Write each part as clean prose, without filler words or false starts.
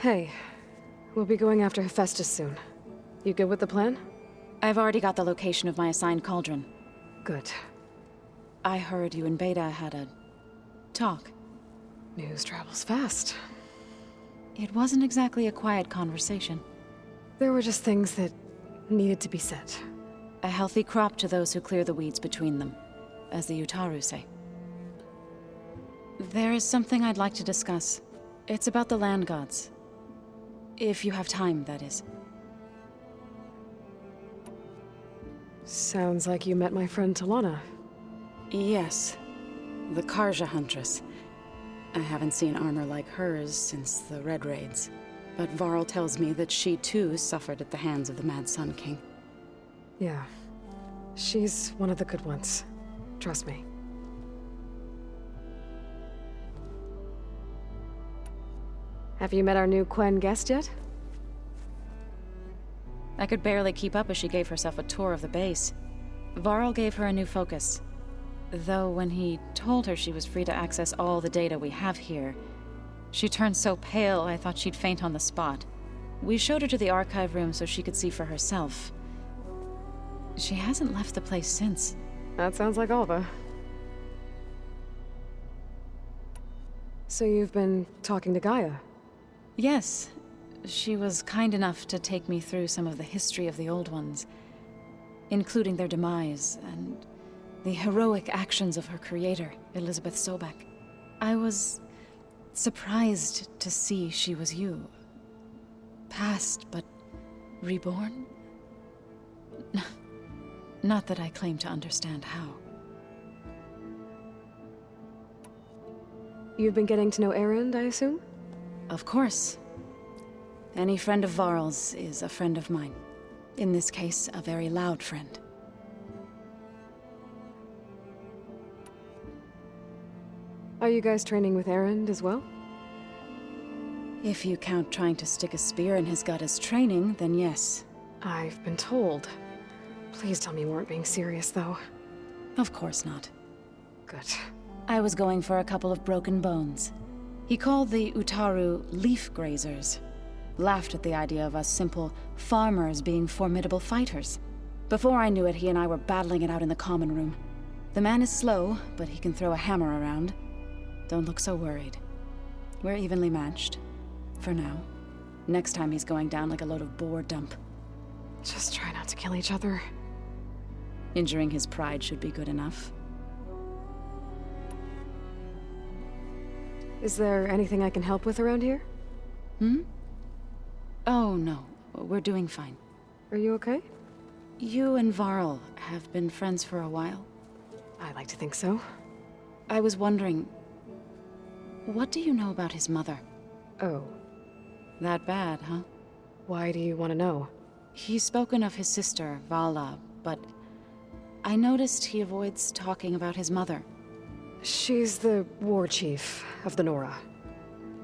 Hey, we'll be going after Hephaestus soon. You good with the plan? I've already got the location of my assigned cauldron. Good. I heard you and Beta had a talk. News travels fast. It wasn't exactly a quiet conversation. There were just things that needed to be said. A healthy crop to those who clear the weeds between them, as the Utaru say. There is something I'd like to discuss. It's about the land gods. If you have time, that is. Sounds like you met my friend Talana. Yes. The Karja Huntress. I haven't seen armor like hers since the Red Raids. But Varl tells me that she too suffered at the hands of the Mad Sun King. Yeah. She's one of the good ones. Trust me. Have you met our new Quen guest yet? I could barely keep up as she gave herself a tour of the base. Varl gave her a new focus. Though when he told her she was free to access all the data we have here, she turned so pale I thought she'd faint on the spot. We showed her to the archive room so she could see for herself. She hasn't left the place since. That sounds like Alva. So you've been talking to Gaia? Yes. She was kind enough to take me through some of the history of the Old Ones, including their demise and the heroic actions of her creator, Elizabeth Sobek. I was surprised to see she was you. Past, but reborn? Not that I claim to understand how. You've been getting to know Erend, I assume? Of course. Any friend of Varl's is a friend of mine. In this case, a very loud friend. Are you guys training with Erend as well? If you count trying to stick a spear in his gut as training, then yes. I've been told. Please tell me you weren't being serious, though. Of course not. Good. I was going for a couple of broken bones. He called the Utaru leaf grazers. Laughed at the idea of us simple farmers being formidable fighters. Before I knew it, he and I were battling it out in the common room. The man is slow, but he can throw a hammer around. Don't look so worried. We're evenly matched. For now. Next time he's going down like a load of boar dump. Just try not to kill each other. Injuring his pride should be good enough. Is there anything I can help with around here? Hmm? Oh, no. We're doing fine. Are you okay? You and Varl have been friends for a while. I like to think so. I was wondering, what do you know about his mother? Oh. That bad, huh? Why do you want to know? He's spoken of his sister, Vala, but I noticed he avoids talking about his mother. She's the war chief of the Nora.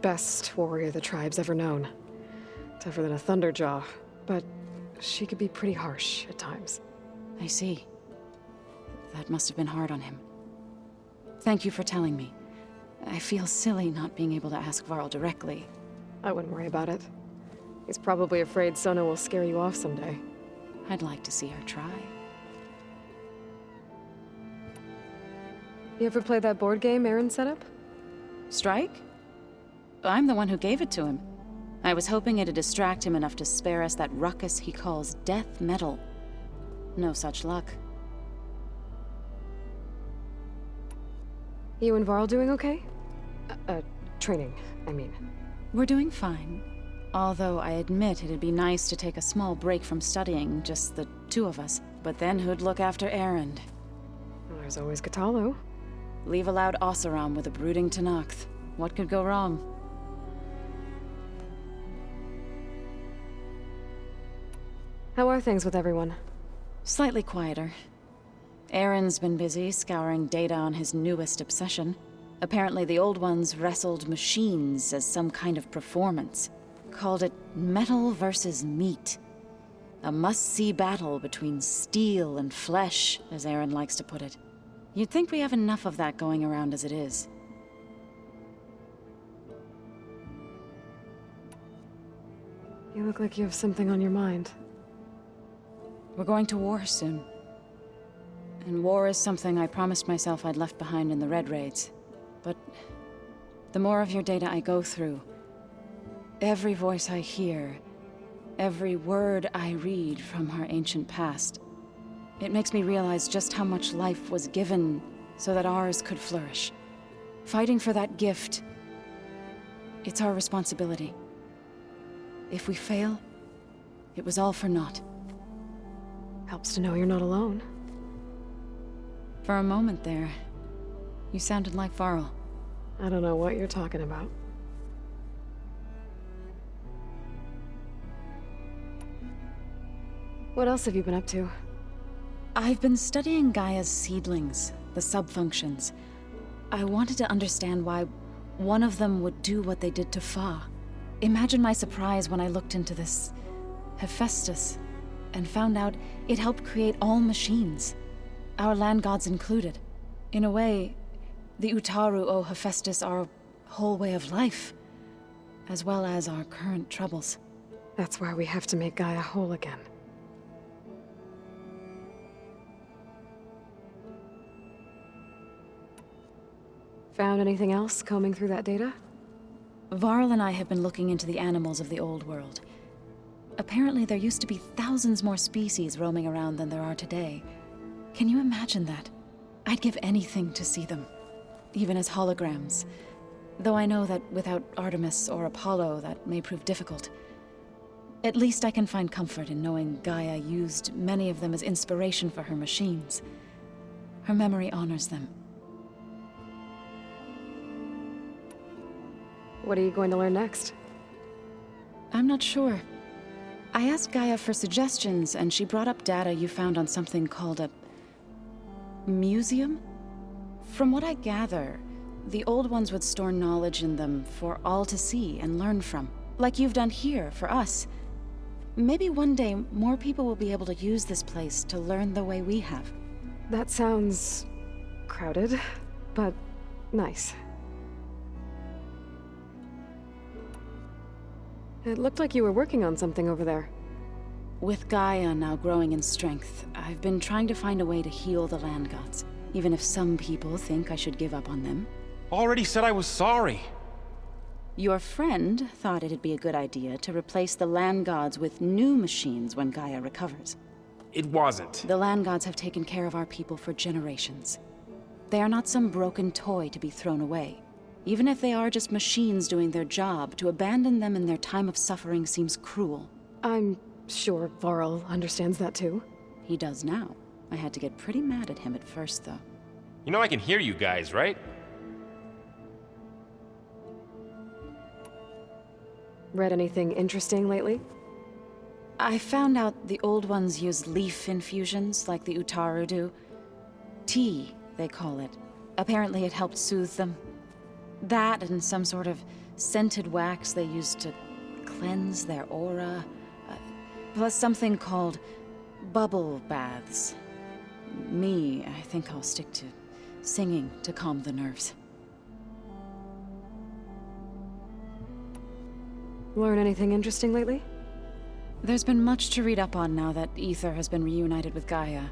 Best warrior the tribe's ever known. Tougher than a Thunderjaw, but she could be pretty harsh at times. I see. That must have been hard on him. Thank you for telling me. I feel silly not being able to ask Varl directly. I wouldn't worry about it. He's probably afraid Sona will scare you off someday. I'd like to see her try. You ever play that board game Erend set up? Strike? I'm the one who gave it to him. I was hoping it'd distract him enough to spare us that ruckus he calls death metal. No such luck. You and Varl doing okay? Training, I mean. We're doing fine. Although I admit it'd be nice to take a small break from studying, just the two of us. But then who'd look after Erend? Well, there's always Katalo. Leave a loud Oseram with a brooding Tenakth. What could go wrong? How are things with everyone? Slightly quieter. Aaron's been busy scouring data on his newest obsession. Apparently the old ones wrestled machines as some kind of performance. Called it metal versus meat. A must-see battle between steel and flesh, as Aaron likes to put it. You'd think we have enough of that going around as it is. You look like you have something on your mind. We're going to war soon. And war is something I promised myself I'd left behind in the Red Raids. But the more of your data I go through, every voice I hear, every word I read from our ancient past, it makes me realize just how much life was given so that ours could flourish. Fighting for that gift, it's our responsibility. If we fail, it was all for naught. Helps to know you're not alone. For a moment there, you sounded like Varl. I don't know what you're talking about. What else have you been up to? I've been studying Gaia's seedlings, the subfunctions. I wanted to understand why one of them would do what they did to Fa. Imagine my surprise when I looked into this Hephaestus and found out it helped create all machines, our land gods included. In a way, the Utaru owe Hephaestus our whole way of life, as well as our current troubles. That's why we have to make Gaia whole again. Found anything else combing through that data? Varl and I have been looking into the animals of the old world. Apparently there used to be thousands more species roaming around than there are today. Can you imagine that? I'd give anything to see them, even as holograms. Though I know that without Artemis or Apollo, that may prove difficult. At least I can find comfort in knowing Gaia used many of them as inspiration for her machines. Her memory honors them. What are you going to learn next? I'm not sure. I asked Gaia for suggestions, and she brought up data you found on something called a museum? From what I gather, the old ones would store knowledge in them for all to see and learn from, like you've done here for us. Maybe one day more people will be able to use this place to learn the way we have. That sounds crowded, but nice. It looked like you were working on something over there. With Gaia now growing in strength, I've been trying to find a way to heal the land gods, even if some people think I should give up on them. Already said I was sorry. Your friend thought it'd be a good idea to replace the land gods with new machines when Gaia recovers. It wasn't. The land gods have taken care of our people for generations. They are not some broken toy to be thrown away. Even if they are just machines doing their job, to abandon them in their time of suffering seems cruel. I'm sure Varl understands that too. He does now. I had to get pretty mad at him at first, though. You know I can hear you guys, right? Read anything interesting lately? I found out the old ones use leaf infusions like the Utaru do. Tea, they call it. Apparently it helped soothe them. That and some sort of scented wax they used to cleanse their aura. Plus something called bubble baths. Me, I think I'll stick to singing to calm the nerves. Learn anything interesting lately? There's been much to read up on now that Aether has been reunited with Gaia.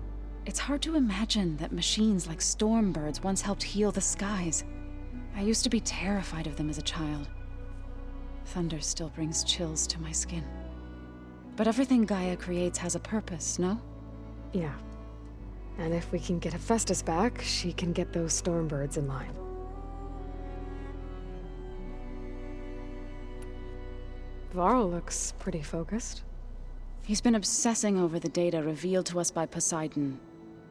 It's hard to imagine that machines like Stormbirds once helped heal the skies. I used to be terrified of them as a child. Thunder still brings chills to my skin. But everything Gaia creates has a purpose, no? Yeah. And if we can get Hephaestus back, she can get those Stormbirds in line. Varl looks pretty focused. He's been obsessing over the data revealed to us by Poseidon.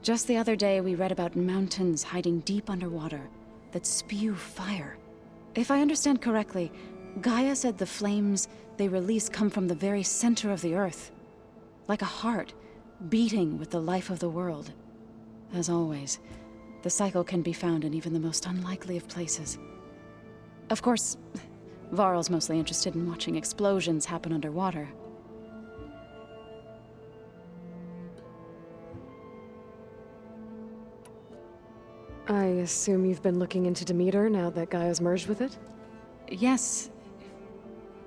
Just the other day, we read about mountains hiding deep underwater that spew fire. If I understand correctly, Gaia said the flames they release come from the very center of the Earth. Like a heart, beating with the life of the world. As always, the cycle can be found in even the most unlikely of places. Of course, Varl's mostly interested in watching explosions happen underwater. I assume you've been looking into Demeter now that Gaia's merged with it? Yes.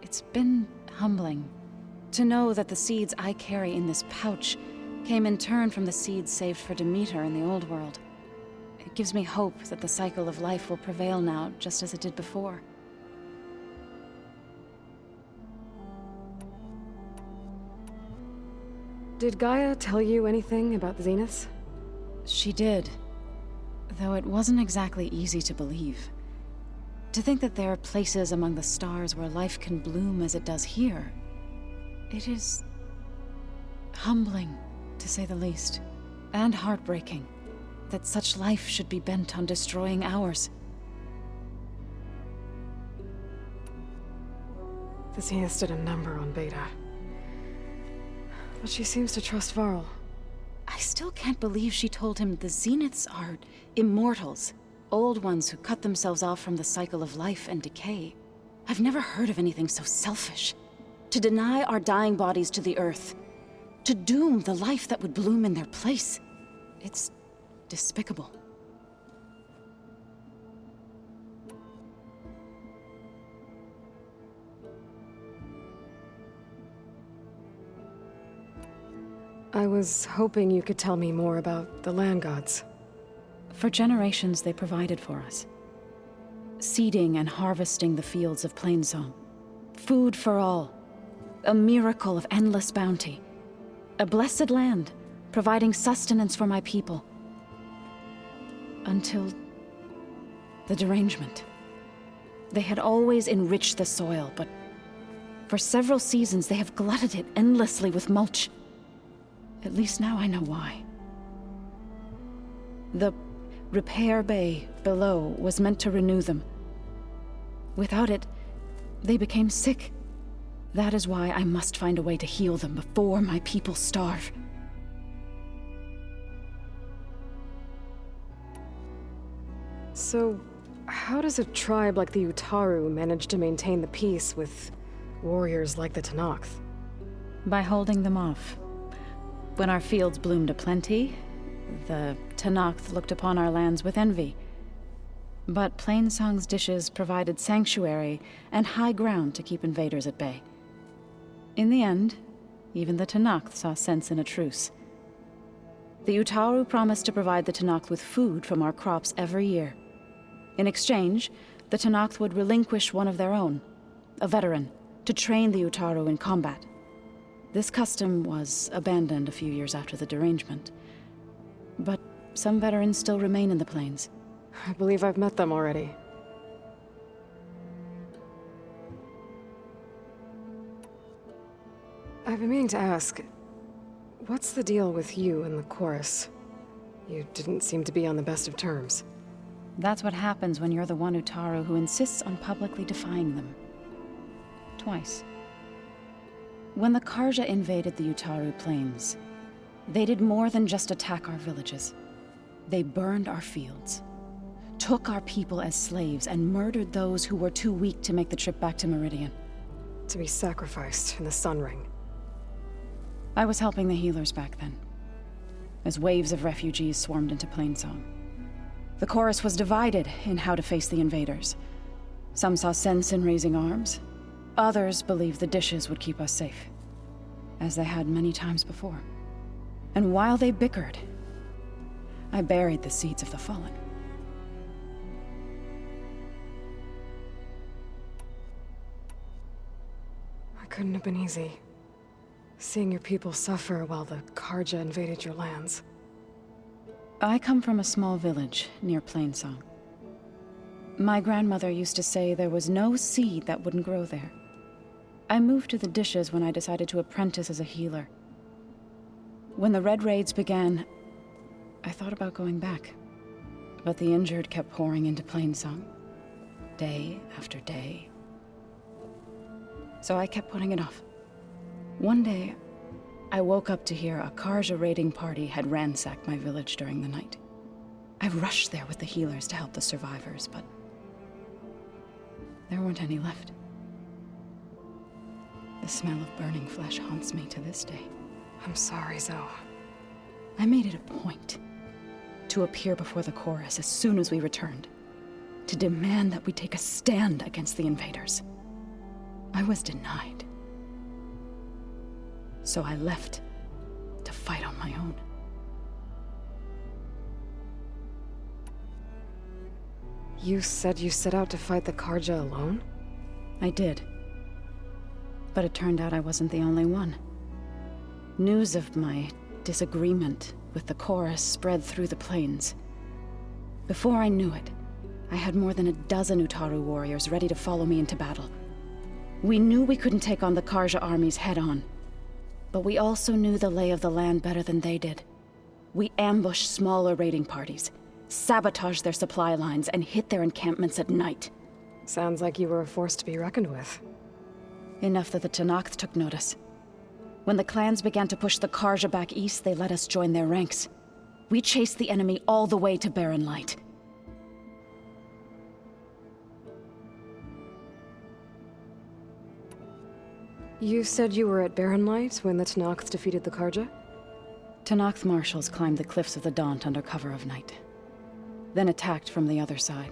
It's been humbling. To know that the seeds I carry in this pouch came in turn from the seeds saved for Demeter in the old world. It gives me hope that the cycle of life will prevail now, just as it did before. Did Gaia tell you anything about the Zeniths? She did, though it wasn't exactly easy to believe. To think that there are places among the stars where life can bloom as it does here, it is humbling, to say the least, and heartbreaking that such life should be bent on destroying ours. The Zeniths did a number on Beta. But she seems to trust Varl. I still can't believe she told him the Zeniths are immortals. Old ones who cut themselves off from the cycle of life and decay. I've never heard of anything so selfish. To deny our dying bodies to the Earth. To doom the life that would bloom in their place. It's despicable. I was hoping you could tell me more about the land gods. For generations, they provided for us. Seeding and harvesting the fields of Plainsong. Food for all. A miracle of endless bounty. A blessed land, providing sustenance for my people. Until the derangement. They had always enriched the soil, but for several seasons they have glutted it endlessly with mulch. At least now I know why. The repair bay below was meant to renew them. Without it, they became sick. That is why I must find a way to heal them before my people starve. So, how does a tribe like the Utaru manage to maintain the peace with warriors like the Tenakth? By holding them off. When our fields bloomed aplenty, the Tenakth looked upon our lands with envy. But Plainsong's dishes provided sanctuary and high ground to keep invaders at bay. In the end, even the Tenakth saw sense in a truce. The Utaru promised to provide the Tenakth with food from our crops every year. In exchange, the Tenakth would relinquish one of their own, a veteran, to train the Utaru in combat. This custom was abandoned a few years after the derangement. But some veterans still remain in the plains. I believe I've met them already. I've been meaning to ask, what's the deal with you and the chorus? You didn't seem to be on the best of terms. That's what happens when you're the one Utaru who insists on publicly defying them. Twice. When the Carja invaded the Utaru plains, they did more than just attack our villages. They burned our fields, took our people as slaves, and murdered those who were too weak to make the trip back to Meridian. To be sacrificed in the Sun Ring. I was helping the healers back then, as waves of refugees swarmed into Plainsong. The chorus was divided in how to face the invaders. Some saw sense in raising arms. Others believed the dishes would keep us safe, as they had many times before. And while they bickered, I buried the seeds of the fallen. It couldn't have been easy. Seeing your people suffer while the Carja invaded your lands. I come from a small village near Plainsong. My grandmother used to say there was no seed that wouldn't grow there. I moved to the dishes when I decided to apprentice as a healer. When the Red Raids began, I thought about going back. But the injured kept pouring into Plainsong, day after day. So I kept putting it off. One day, I woke up to hear a Carja raiding party had ransacked my village during the night. I rushed there with the healers to help the survivors, but there weren't any left. The smell of burning flesh haunts me to this day. I'm sorry, Zoe. I made it a point to appear before the chorus as soon as we returned, to demand that we take a stand against the invaders. I was denied. So I left to fight on my own. You said you set out to fight the Karja alone? I did. But it turned out I wasn't the only one. News of my disagreement with the chorus spread through the plains. Before I knew it, I had more than a dozen Utaru warriors ready to follow me into battle. We knew we couldn't take on the Karja armies head-on, but we also knew the lay of the land better than they did. We ambushed smaller raiding parties, sabotaged their supply lines, and hit their encampments at night. Sounds like you were a force to be reckoned with. Enough that the Tenakth took notice. When the clans began to push the Karja back east, they let us join their ranks. We chased the enemy all the way to Barren Light. You said you were at Barren Light when the Tenakth defeated the Karja? Tenakth marshals climbed the cliffs of the Daunt under cover of night, then attacked from the other side.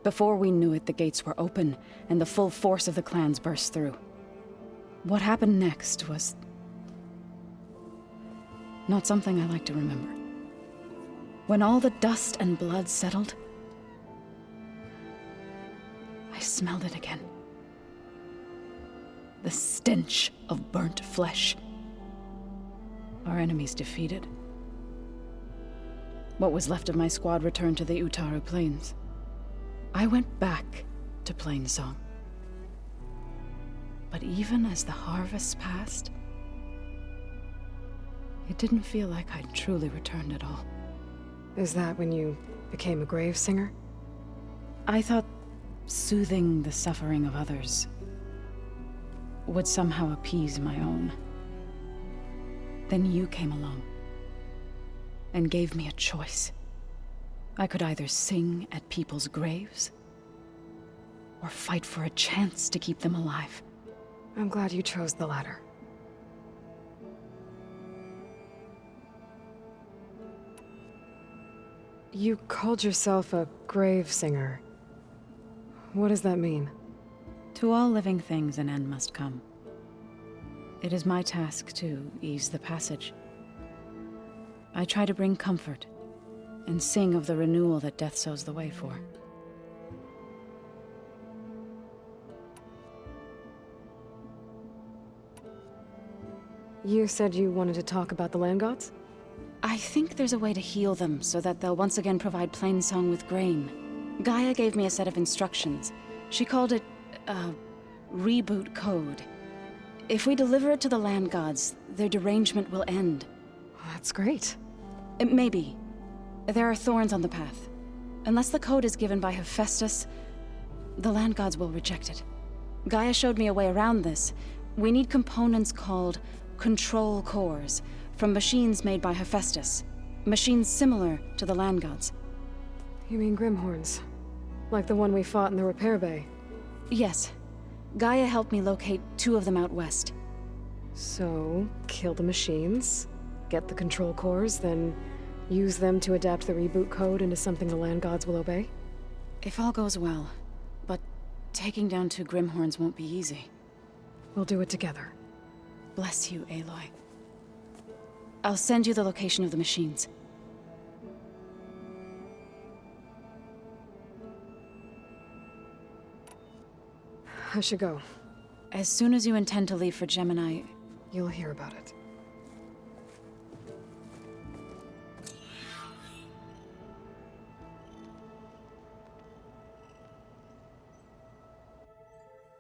Before we knew it, the gates were open, and the full force of the clans burst through. What happened next was not something I like to remember. When all the dust and blood settled, I smelled it again. The stench of burnt flesh. Our enemies defeated. What was left of my squad returned to the Utaru Plains. I went back to Plainsong. But even as the harvest passed, it didn't feel like I'd truly returned at all. Is that when you became a grave singer? I thought soothing the suffering of others would somehow appease my own. Then you came along and gave me a choice. I could either sing at people's graves or fight for a chance to keep them alive. I'm glad you chose the latter. You called yourself a grave singer. What does that mean? To all living things an end must come. It is my task to ease the passage. I try to bring comfort and sing of the renewal that death sows the way for. You said you wanted to talk about the land gods? I think there's a way to heal them so that they'll once again provide Plainsong with grain. Gaia gave me a set of instructions. She called it reboot code. If we deliver it to the land gods, their derangement will end. That's great. Maybe. There are thorns on the path. Unless the code is given by Hephaestus, the land gods will reject it. Gaia showed me a way around this. We need components called control cores from machines made by Hephaestus. Machines similar to the land gods. You mean Grimhorns? Like the one we fought in the repair bay? Yes. Gaia helped me locate 2 of them out west. So, kill the machines, get the control cores, then use them to adapt the reboot code into something the land gods will obey? If all goes well. But taking down 2 Grimhorns won't be easy. We'll do it together. Bless you, Aloy. I'll send you the location of the machines. I should go. As soon as you intend to leave for Gemini, You'll hear about it.